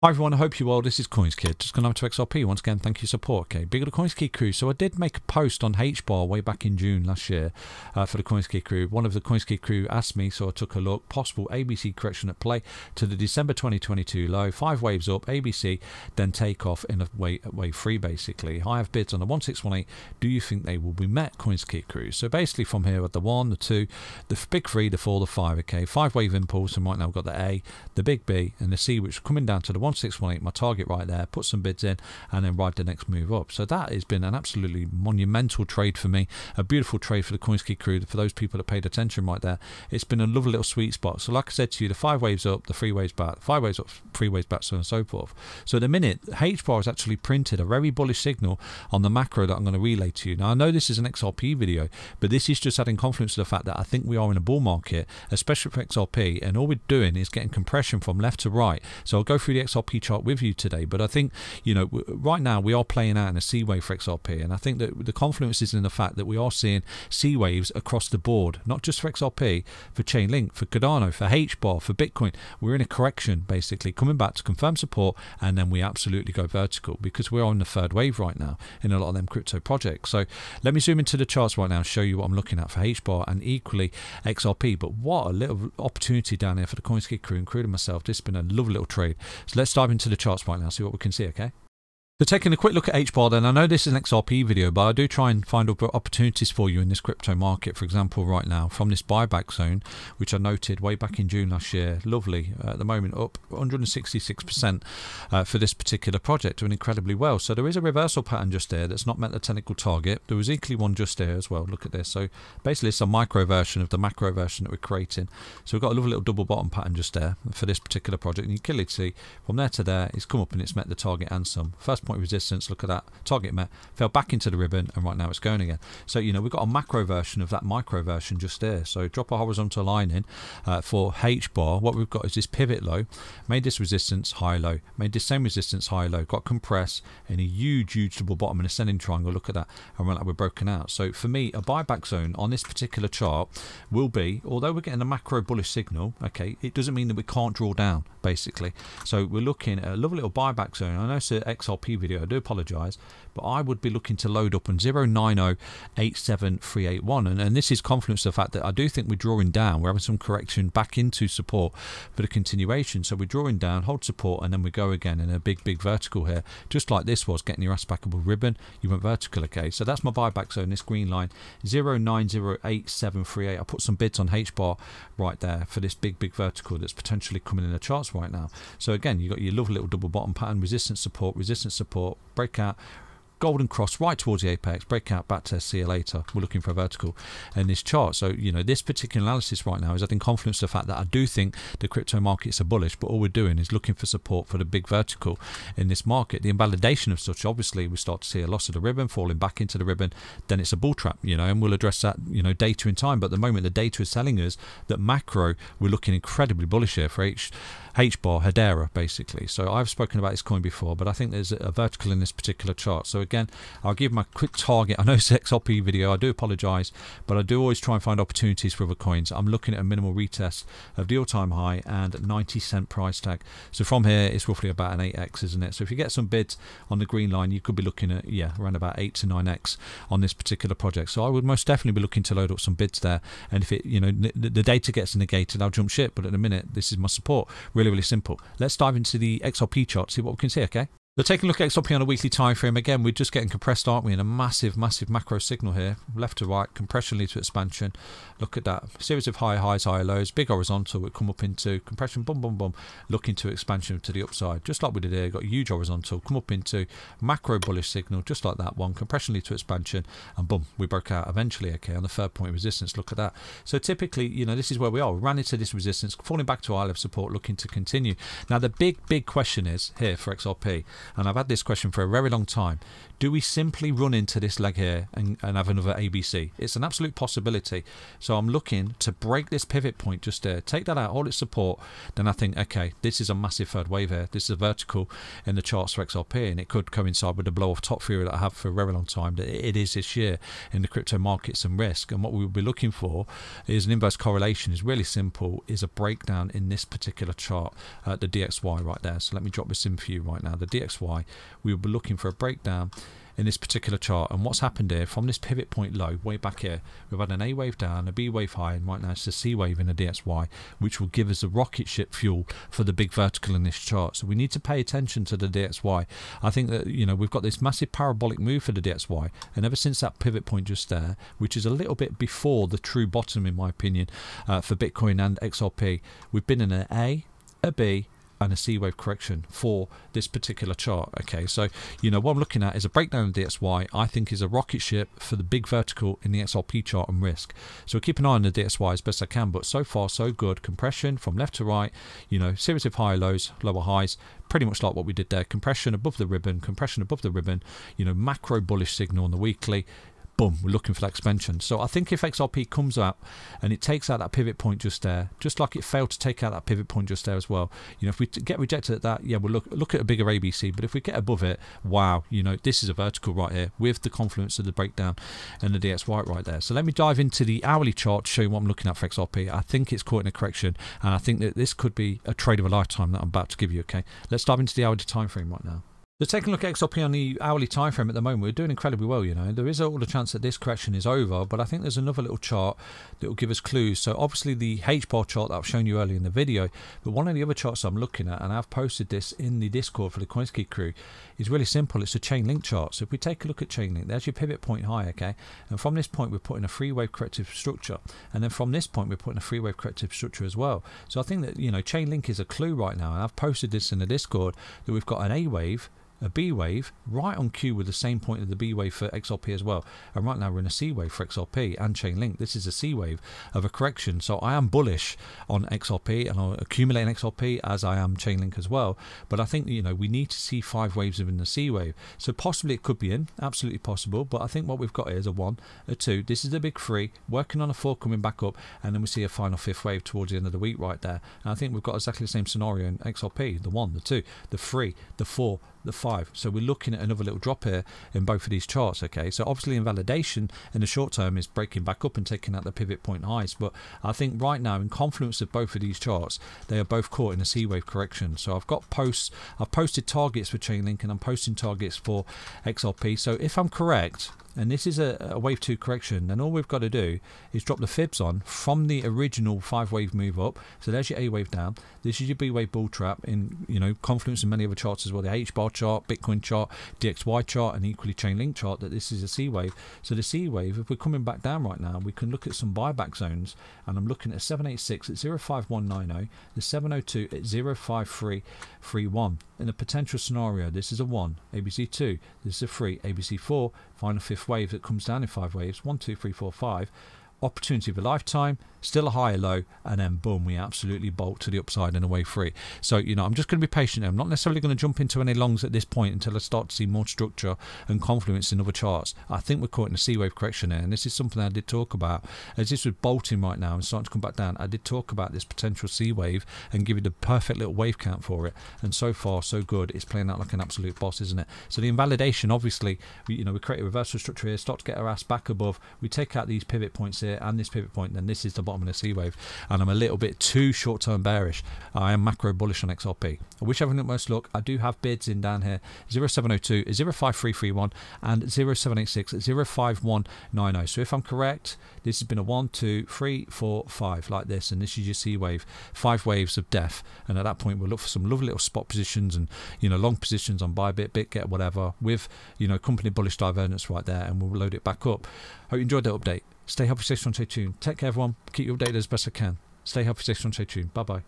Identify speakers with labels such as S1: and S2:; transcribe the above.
S1: Hi everyone, I hope you're well. This is CoinsKid. Just going over to XRP once again. Thank you for support. Okay, big of the CoinsKid crew. So I did make a post on HBAR way back in June last year for the CoinsKid crew. One of the CoinsKid crew asked me, so I took a look. Possible ABC correction at play to the December 2022 low. 5 waves up, ABC, then take off in a wave 3 basically. I have bids on the 1618. Do you think they will be met, CoinsKid crew? So basically from here at the 1, the 2, the big 3, the 4, the 5. Okay, 5 wave impulse, and right now we've got the A, the big B, and the C, which is coming down to the 1618, my target right there. Put some bids in and then ride the next move up. So that has been an absolutely monumental trade for me, a beautiful trade for the CoinsKid crew. For those people that paid attention right there, it's been a lovely little sweet spot. So like I said to you, the 5 waves up, the 3 waves back, 5 waves up, 3 waves back, so on and so forth. So at the minute, HBAR has actually printed a very bullish signal on the macro that I'm going to relay to you. Now I know this is an XRP video, but this is just adding confidence to the fact that I think we are in a bull market, especially for XRP, and all we're doing is getting compression from left to right. So I'll go through the XRP chart with you today, but I think, you know, right now we are playing out in a C wave for XRP, and I think that the confluence is in the fact that we are seeing C waves across the board, not just for XRP, for Chainlink, for Cardano, for HBAR, for Bitcoin. We're in a correction basically, coming back to confirm support, and then we absolutely go vertical because we're on the third wave right now in a lot of them crypto projects. So let me zoom into the charts right now and show you what I'm looking at for HBAR and equally XRP. But what a little opportunity down here for the CoinsKid crew, including myself. This has been a lovely little trade. So let's dive into the charts right now, see what we can see. Okay, so taking a quick look at HBAR then, I know this is an XRP video, but I do try and find opportunities for you in this crypto market. For example, right now from this buyback zone, which I noted way back in June last year, lovely, at the moment up 166% for this particular project, doing incredibly well. So there is a reversal pattern just there that's not met the technical target. There was equally one just there as well. Look at this. So basically it's a micro version of the macro version that we're creating. So we've got a lovely little double bottom pattern just there for this particular project, and you can clearly see from there to there it's come up and it's met the target and some. First point resistance, look at that, target met, fell back into the ribbon, and right now it's going again. So you know, we've got a macro version of that micro version just there. So drop a horizontal line in for HBAR. What we've got is this pivot low, made this resistance high low, made this same resistance high low, got compressed in a huge double bottom and ascending triangle. Look at that, and right now we're broken out. So for me, a buyback zone on this particular chart will be, although we're getting a macro bullish signal, okay, it doesn't mean that we can't draw down basically. So we're looking at a lovely little buyback zone. I know it's an XRP video, I do apologise, but I would be looking to load up on 0.9087381, and this is confluence of the fact that I do think we're drawing down, we're having some correction back into support for the continuation. So we're drawing down, hold support, and then we go again in a big vertical here, just like this was getting your ass back up a ribbon, you went vertical. Okay, so that's my buyback zone, this green line 0.9087738. I put some bids on HBAR right there for this big vertical that's potentially coming in the charts right now. So again, you got your lovely little double bottom pattern, resistance support, breakout, golden cross right towards the apex, breakout, back to see you later. We're looking for a vertical in this chart. So you know, this particular analysis right now is adding confidence to the fact that I do think the crypto markets are bullish, but all we're doing is looking for support for the big vertical in this market. The invalidation of such, obviously we start to see a loss of the ribbon, falling back into the ribbon, then it's a bull trap, you know, and we'll address that, you know, data in time. But at the moment the data is telling us that macro, we're looking incredibly bullish here for HBAR, Hedera basically. So I've spoken about this coin before, but I think there's a vertical in this particular chart. So again, I'll give my quick target. I know it's an XRP video, I do apologise, but I do always try and find opportunities for other coins. I'm looking at a minimal retest of the all-time high and 90-cent price tag. So from here it's roughly about an 8x, isn't it? So if you get some bids on the green line, you could be looking at, yeah, around about 8 to 9x on this particular project. So I would most definitely be looking to load up some bids there, and if it, you know, the data gets negated, I'll jump ship. But at the minute, this is my support. Really simple. Let's dive into the XRP chart, see what we can see. Okay, so taking a look at XRP on a weekly time frame, again we're just getting compressed, aren't we, in a massive macro signal here, left to right, compression leads to expansion. Look at that, series of high highs, high lows, big horizontal, we come up into compression, boom, looking to expansion to the upside, just like we did here. Got a huge horizontal, come up into macro bullish signal, just like that one, compression lead to expansion, and boom, we broke out eventually. Okay, on the third point resistance, look at that. So typically, you know, this is where we are. We ran into this resistance, falling back to our level of support, looking to continue. Now the big question is here for XRP, and I've had this question for a very long time. Do we simply run into this leg here and have another ABC? It's an absolute possibility. So I'm looking to break this pivot point just there, take that out, hold its support. Then I think, okay, this is a massive third wave here. This is a vertical in the charts for XRP, and it could coincide with the blow off top theory that I have for a very long time that it is this year in the crypto markets and risk. And what we will be looking for is an inverse correlation. Is really simple, is a breakdown in this particular chart, the DXY right there. So let me drop this in for you right now. The DXY, we will be looking for a breakdown in this particular chart, and what's happened here from this pivot point low way back here, we've had an A wave down, a B wave high, and right now it's a C wave in the DXY, which will give us a rocket ship fuel for the big vertical in this chart. So we need to pay attention to the DXY. I think that, you know, we've got this massive parabolic move for the DXY, and ever since that pivot point just there, which is a little bit before the true bottom in my opinion for Bitcoin and XRP, we've been in an A, a B, and a C wave correction for this particular chart. Okay, so you know what I'm looking at is a breakdown of the DXY. I think is a rocket ship for the big vertical in the XRP chart and risk. So keep an eye on the DXY as best I can, but so far so good. Compression from left to right, you know, series of high lows, lower highs, pretty much like what we did there. Compression above the ribbon, compression above the ribbon, you know, macro bullish signal on the weekly. Boom, we're looking for that expansion. So I think if XRP comes up and it takes out that pivot point just there, just like it failed to take out that pivot point just there as well, you know, if we get rejected at that, yeah, we'll look at a bigger ABC. But if we get above it, wow, you know, this is a vertical right here with the confluence of the breakdown and the DXY right there. So let me dive into the hourly chart to show you what I'm looking at for XRP. I think it's caught in a correction, and I think that this could be a trade of a lifetime that I'm about to give you. Okay, let's dive into the hourly time frame right now. So taking a look at XRP on the hourly time frame at the moment, we're doing incredibly well. You know, there is all the chance that this correction is over, but I think there's another little chart that will give us clues. So obviously the H-bar chart that I've shown you earlier in the video, but one of the other charts I'm looking at, and I've posted this in the Discord for the CoinsKid crew, is really simple. It's a Chainlink chart. So if we take a look at Chainlink, there's your pivot point high, okay? And from this point, we're putting a three-wave corrective structure, and then from this point, we're putting a three-wave corrective structure as well. So I think that, you know, Chainlink is a clue right now, and I've posted this in the Discord that we've got an A wave, a B wave right on cue with the same point of the B wave for XRP as well, and right now we're in a C wave for XRP and Chainlink. This is a C wave of a correction, so I am bullish on XRP and I'm accumulating XRP as I am Chainlink as well. But I think, you know, we need to see 5 waves within the C wave, so possibly it could be in, absolutely possible. But I think what we've got here is a 1, a 2, this is the big 3 working on a 4 coming back up, and then we see a final 5th wave towards the end of the week right there. And I think we've got exactly the same scenario in XRP, the 1, the 2, the 3, the 4, the 5. So we're looking at another little drop here in both of these charts. Okay, so obviously invalidation in the short term is breaking back up and taking out the pivot point highs, but I think right now in confluence of both of these charts, they are both caught in a C wave correction. So I've got posts, I've posted targets for Chainlink and I'm posting targets for XRP. So if I'm correct, and this is a wave 2 correction, then all we've got to do is drop the fibs on from the original 5 wave move up. So there's your A wave down, this is your B wave bull trap in, you know, confluence in many other charts as well, the H bar chart, Bitcoin chart, DXY chart, and equally Chainlink chart, that this is a C wave. So the C wave, if we're coming back down right now, we can look at some buyback zones, and I'm looking at 786 at 05190, the 702 at 05331. In a potential scenario, this is a 1, ABC2, this is a 3, ABC4, final 5th wave that comes down in 5 waves, 1, 2, 3, 4, 5. Opportunity of a lifetime, still a higher low, and then boom, we absolutely bolt to the upside and away free. So, you know, I'm just going to be patient. I'm not necessarily going to jump into any longs at this point until I start to see more structure and confluence in other charts. I think we're caught in a C wave correction here, and this is something I did talk about. As this was bolting right now and starting to come back down, I did talk about this potential C wave and give you the perfect little wave count for it, and so far so good. It's playing out like an absolute boss, isn't it? So the invalidation, obviously, you know, we create a reversal structure here, start to get our ass back above, we take out these pivot points here and this pivot point, then this is the bottom of the C wave, and I'm a little bit too short-term bearish. I am macro bullish on XRP. I wish everything most luck. I do have bids in down here, 0702, 05331, and 0786, 05190. So if I'm correct, this has been a 1, 2, 3, 4, 5 like this, and this is your C wave, 5 waves of death. And at that point, we'll look for some lovely little spot positions and, you know, long positions on buy bit, get whatever, with, you know, company bullish divergence right there, and we'll load it back up. Hope you enjoyed that update. Stay healthy, stay strong, stay tuned. Take care, everyone. Keep you updated as best I can. Stay healthy, stay strong, stay tuned. Bye-bye.